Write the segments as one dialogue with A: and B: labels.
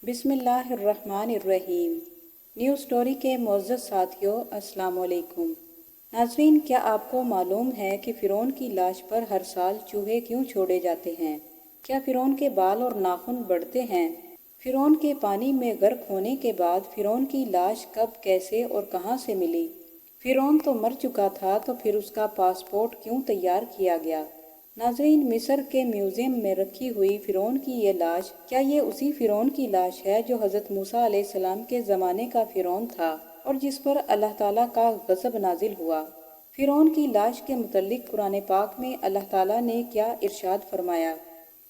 A: بسم اللہ الرحمن الرحیم۔ نیو سٹوری کے معزز ساتھیوں، السلام علیکم۔ ناظرین، کیا آپ کو معلوم ہے کہ فرعون کی لاش پر ہر سال چوہے کیوں چھوڑے جاتے ہیں؟ کیا فرعون کے بال اور ناخن بڑھتے ہیں؟ فرعون کے پانی میں غرق ہونے کے بعد فرعون کی لاش کب، کیسے اور کہاں سے ملی؟ فرعون تو مر چکا تھا، تو پھر اس کا پاسپورٹ کیوں تیار کیا گیا؟ ناظرین، مصر کے میوزیم میں رکھی ہوئی فرعون کی یہ لاش، کیا یہ اسی فرعون کی لاش ہے جو حضرت موسیٰ علیہ السلام کے زمانے کا فرعون تھا اور جس پر اللہ تعالیٰ کا غضب نازل ہوا؟ فرعون کی لاش کے متعلق قرآن پاک میں اللہ تعالیٰ نے کیا ارشاد فرمایا؟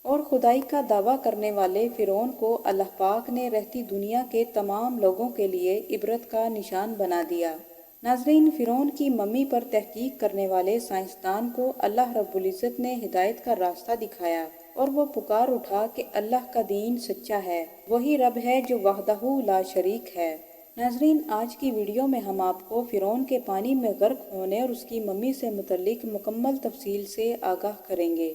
A: اور خدائی کا دعویٰ کرنے والے فرعون کو اللہ پاک نے رہتی دنیا کے تمام لوگوں کے لیے عبرت کا نشان بنا دیا۔ ناظرین، فرعون کی ممی پر تحقیق کرنے والے سائنسدان کو اللہ رب العزت نے ہدایت کا راستہ دکھایا اور وہ پکار اٹھا کہ اللہ کا دین سچا ہے، وہی رب ہے جو وحدہ لا شریک ہے۔ ناظرین، آج کی ویڈیو میں ہم آپ کو فرعون کے پانی میں غرق ہونے اور اس کی ممی سے متعلق مکمل تفصیل سے آگاہ کریں گے۔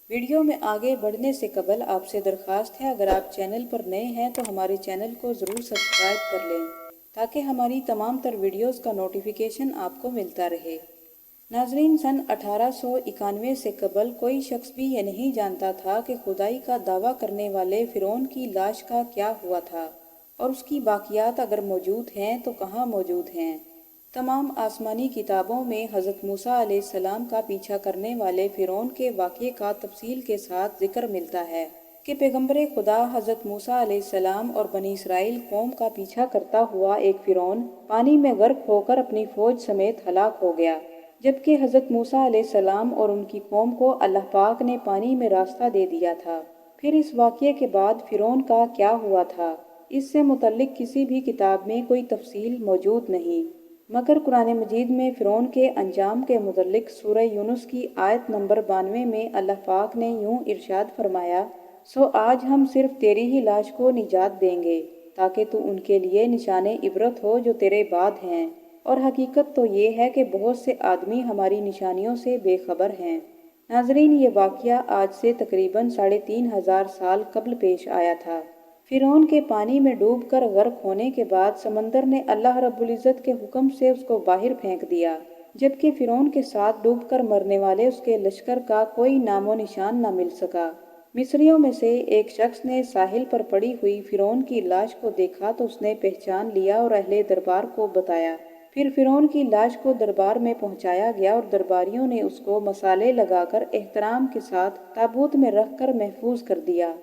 A: ویڈیو میں آگے بڑھنے سے قبل آپ سے درخواست ہے، اگر آپ چینل پر نئے ہیں تو ہمارے چینل کو ضرور سبسکرائب کر لیں تاکہ ہماری تمام تر ویڈیوز کا نوٹیفیکیشن آپ کو ملتا رہے۔ ناظرین، سن 1891 سے قبل کوئی شخص بھی یہ نہیں جانتا تھا کہ خدائی کا دعویٰ کرنے والے فرعون کی لاش کا کیا ہوا تھا اور اس کی باقیات اگر موجود ہیں تو کہاں موجود ہیں۔ تمام آسمانی کتابوں میں حضرت موسیٰ علیہ السلام کا پیچھا کرنے والے فرعون کے واقعے کا تفصیل کے ساتھ ذکر ملتا ہے کہ پیغمبر خدا حضرت موسیٰ علیہ السلام اور بنی اسرائیل قوم کا پیچھا کرتا ہوا ایک فرعون پانی میں غرق ہو کر اپنی فوج سمیت ہلاک ہو گیا، جبکہ حضرت موسیٰ علیہ السلام اور ان کی قوم کو اللہ پاک نے پانی میں راستہ دے دیا تھا۔ پھر اس واقعے کے بعد فرعون کا کیا ہوا تھا، اس سے متعلق کسی بھی کتاب میں کوئی تفصیل موجود نہیں، مگر قرآن مجید میں فرعون کے انجام کے متعلق سورہ یونس کی آیت نمبر 92 میں اللہ پاک نے یوں ارشاد فرمایا، سو آج ہم صرف تیری ہی لاش کو نجات دیں گے تاکہ تو ان کے لیے نشان عبرت ہو جو تیرے بعد ہیں، اور حقیقت تو یہ ہے کہ بہت سے آدمی ہماری نشانیوں سے بے خبر ہیں۔ ناظرین، یہ واقعہ آج سے تقریباً 3500 سال قبل پیش آیا تھا۔ فرعون کے پانی میں ڈوب کر غرق ہونے کے بعد سمندر نے اللہ رب العزت کے حکم سے اس کو باہر پھینک دیا، جبکہ فرعون کے ساتھ ڈوب کر مرنے والے اس کے لشکر کا کوئی نام و نشان نہ مل سکا۔ مصریوں میں سے ایک شخص نے ساحل پر پڑی ہوئی فرعون کی لاش کو دیکھا تو اس نے پہچان لیا اور اہل دربار کو بتایا۔ پھر فرعون کی لاش کو دربار میں پہنچایا گیا اور درباریوں نے اس کو مصالے لگا کر احترام کے ساتھ تابوت میں رکھ کر محفوظ کر دیا۔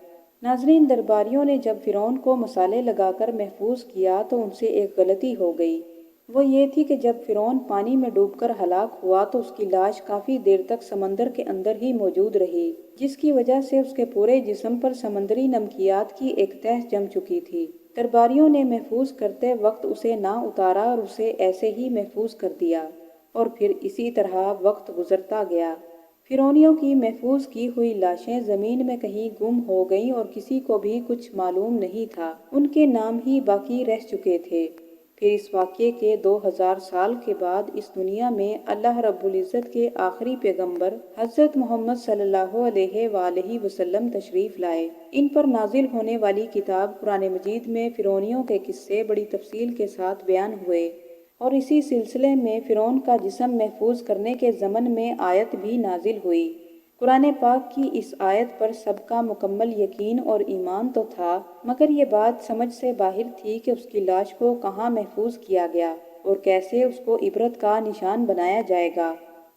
A: ناظرین، درباریوں نے جب فرعون کو مصالے لگا کر محفوظ کیا تو ان سے ایک غلطی ہو گئی، وہ یہ تھی کہ جب فرعون پانی میں ڈوب کر ہلاک ہوا تو اس کی لاش کافی دیر تک سمندر کے اندر ہی موجود رہی، جس کی وجہ سے اس کے پورے جسم پر سمندری نمکیات کی ایک تہہ جم چکی تھی۔ درباریوں نے محفوظ کرتے وقت اسے نہ اتارا اور اسے ایسے ہی محفوظ کر دیا، اور پھر اسی طرح وقت گزرتا گیا۔ فرعونیوں کی محفوظ کی ہوئی لاشیں زمین میں کہیں گم ہو گئیں اور کسی کو بھی کچھ معلوم نہیں تھا، ان کے نام ہی باقی رہ چکے تھے۔ پھر اس واقعے کے 2000 سال کے بعد اس دنیا میں اللہ رب العزت کے آخری پیغمبر حضرت محمد صلی اللہ علیہ وآلہ وسلم تشریف لائے۔ ان پر نازل ہونے والی کتاب قرآن مجید میں فرعونیوں کے قصے بڑی تفصیل کے ساتھ بیان ہوئے، اور اسی سلسلے میں فرعون کا جسم محفوظ کرنے کے ضمن میں آیت بھی نازل ہوئی۔ قرآن پاک کی اس آیت پر سب کا مکمل یقین اور ایمان تو تھا، مگر یہ بات سمجھ سے باہر تھی کہ اس کی لاش کو کہاں محفوظ کیا گیا اور کیسے اس کو عبرت کا نشان بنایا جائے گا۔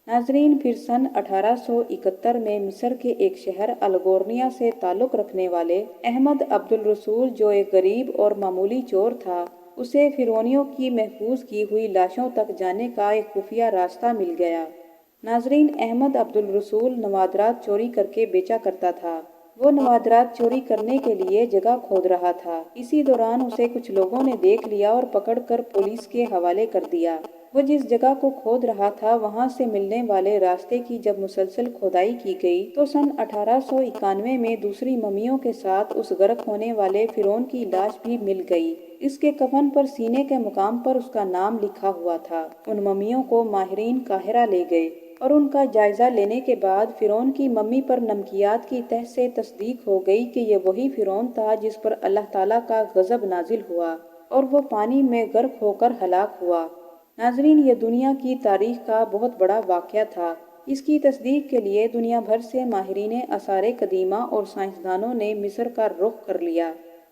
A: ناظرین، پھر سن 1871 میں مصر کے ایک شہر الگورنیا سے تعلق رکھنے والے احمد عبد الرسول، جو ایک غریب اور معمولی چور تھا، اسے فرعونیوں کی محفوظ کی ہوئی لاشوں تک جانے کا ایک خفیہ راستہ مل گیا۔ ناظرین، احمد عبد الرسول نوادرات چوری کر کے بیچا کرتا تھا۔ وہ نوادرات چوری کرنے کے لیے جگہ کھود رہا تھا، اسی دوران اسے کچھ لوگوں نے دیکھ لیا اور پکڑ کر پولیس کے حوالے کر دیا۔ وہ جس جگہ کو کھود رہا تھا وہاں سے ملنے والے راستے کی جب مسلسل کھدائی کی گئی تو سن 1891 میں دوسری ممیوں کے ساتھ اس غرق ہونے والے فرعون کی لاش بھی مل گئی۔ اس کے کفن پر سینے کے مقام پر اس کا نام لکھا ہوا تھا۔ ان ممیوں کو ماہرین قاہرہ لے گئے۔ اور ان کا جائزہ لینے کے بعد فرعون کی ممی پر نمکیات کی تہ سے تصدیق ہو گئی کہ یہ وہی فرعون تھا جس پر اللہ تعالیٰ کا غضب نازل ہوا اور وہ پانی میں غرق ہو کر ہلاک ہوا۔ ناظرین، یہ دنیا کی تاریخ کا بہت بڑا واقعہ تھا۔ اس کی تصدیق کے لیے دنیا بھر سے ماہرین آثار قدیمہ اور سائنسدانوں نے مصر کا رخ کر لیا۔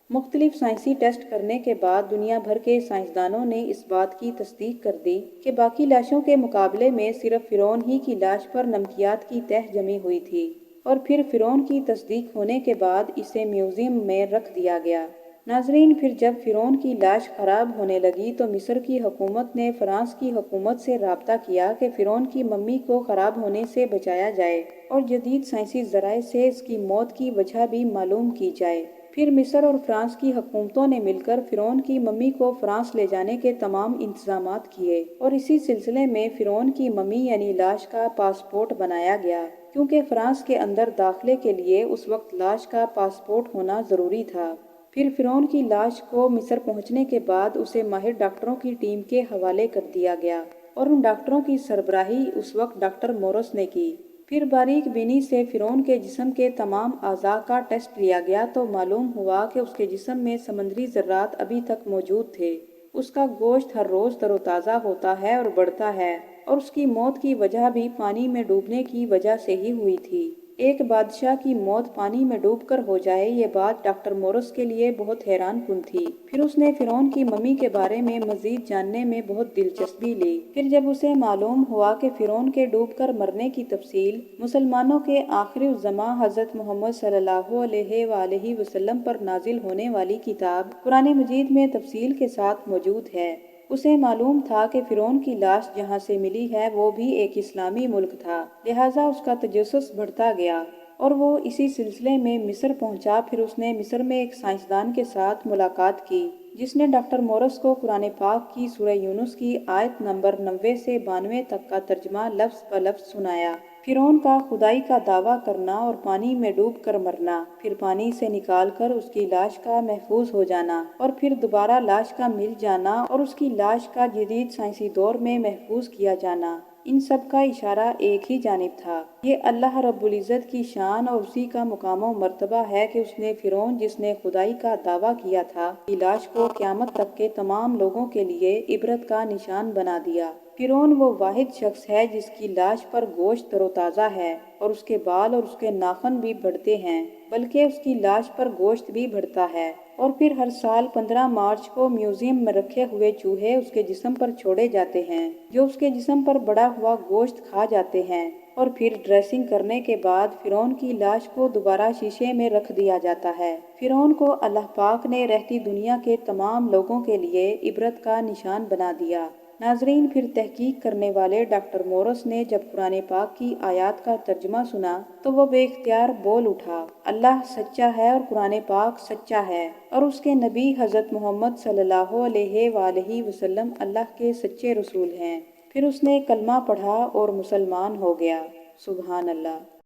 A: مختلف سائنسی ٹیسٹ کرنے کے بعد دنیا بھر کے سائنسدانوں نے اس بات کی تصدیق کر دی کہ باقی لاشوں کے مقابلے میں صرف فرعون ہی کی لاش پر نمکیات کی تہ جمی ہوئی تھی، اور پھر فرعون کی تصدیق ہونے کے بعد اسے میوزیم میں رکھ دیا گیا۔ ناظرین، پھر جب فرعون کی لاش خراب ہونے لگی تو مصر کی حکومت نے فرانس کی حکومت سے رابطہ کیا کہ فرعون کی ممی کو خراب ہونے سے بچایا جائے اور جدید سائنسی ذرائع سے اس کی موت کی وجہ بھی معلوم کی جائے۔ پھر مصر اور فرانس کی حکومتوں نے مل کر فرعون کی ممی کو فرانس لے جانے کے تمام انتظامات کیے، اور اسی سلسلے میں فرعون کی ممی یعنی لاش کا پاسپورٹ بنایا گیا، کیونکہ فرانس کے اندر داخلے کے لیے اس وقت لاش کا پاسپورٹ ہونا ضروری تھا۔ پھر فرعون کی لاش کو مصر پہنچنے کے بعد اسے ماہر ڈاکٹروں کی ٹیم کے حوالے کر دیا گیا، اور ان ڈاکٹروں کی سربراہی اس وقت ڈاکٹر مورس نے کی۔ پھر باریک بینی سے فرعون کے جسم کے تمام اعضاء کا ٹیسٹ لیا گیا تو معلوم ہوا کہ اس کے جسم میں سمندری ذرات ابھی تک موجود تھے۔ اس کا گوشت ہر روز تر و تازہ ہوتا ہے اور بڑھتا ہے، اور اس کی موت کی وجہ بھی پانی میں ڈوبنے کی وجہ سے ہی ہوئی تھی۔ ایک بادشاہ کی موت پانی میں ڈوب کر ہو جائے، یہ بات ڈاکٹر مورس کے لیے بہت حیران کن تھی۔ پھر اس نے فرعون کی ممی کے بارے میں مزید جاننے میں بہت دلچسپی لی۔ پھر جب اسے معلوم ہوا کہ فرعون کے ڈوب کر مرنے کی تفصیل مسلمانوں کے آخر الزماں حضرت محمد صلی اللہ علیہ وآلہ وسلم پر نازل ہونے والی کتاب قرآن مجید میں تفصیل کے ساتھ موجود ہے، اسے معلوم تھا کہ فرعون کی لاش جہاں سے ملی ہے وہ بھی ایک اسلامی ملک تھا، لہٰذا اس کا تجسس بڑھتا گیا، اور وہ اسی سلسلے میں مصر پہنچا۔ پھر اس نے مصر میں ایک سائنسدان کے ساتھ ملاقات کی جس نے ڈاکٹر مورس کو قرآن پاک کی سورہ یونس کی آیت نمبر 90 سے 92 تک کا ترجمہ لفظ بلفظ سنایا۔ فرعون کا خدائی کا دعویٰ کرنا اور پانی میں ڈوب کر مرنا، پھر پانی سے نکال کر اس کی لاش کا محفوظ ہو جانا، اور پھر دوبارہ لاش کا مل جانا اور اس کی لاش کا جدید سائنسی دور میں محفوظ کیا جانا، ان سب کا اشارہ ایک ہی جانب تھا۔ یہ اللہ رب العزت کی شان اور اسی کا مقام و مرتبہ ہے کہ اس نے فرعون جس نے خدائی کا دعویٰ کیا تھا کی لاش کو قیامت تک کے تمام لوگوں کے لیے عبرت کا نشان بنا دیا۔ فرعون وہ واحد شخص ہے جس کی لاش پر گوشت تر و تازہ ہے اور اس کے بال اور اس کے ناخن بھی بڑھتے ہیں، بلکہ اس کی لاش پر گوشت بھی بڑھتا ہے، اور پھر ہر سال 15 مارچ کو میوزیم میں رکھے ہوئے چوہے اس کے جسم پر چھوڑے جاتے ہیں جو اس کے جسم پر بڑا ہوا گوشت کھا جاتے ہیں، اور پھر ڈریسنگ کرنے کے بعد فرعون کی لاش کو دوبارہ شیشے میں رکھ دیا جاتا ہے۔ فرعون کو اللہ پاک نے رہتی دنیا کے تمام لوگوں کے لیے عبرت کا نشان بنا دیا۔ ناظرین، پھر تحقیق کرنے والے ڈاکٹر مورس نے جب قرآن پاک کی آیات کا ترجمہ سنا تو وہ بے اختیار بول اٹھا، اللہ سچا ہے اور قرآن پاک سچا ہے، اور اس کے نبی حضرت محمد صلی اللہ علیہ وآلہ وسلم اللہ کے سچے رسول ہیں۔ پھر اس نے کلمہ پڑھا اور مسلمان ہو گیا۔ سبحان اللہ۔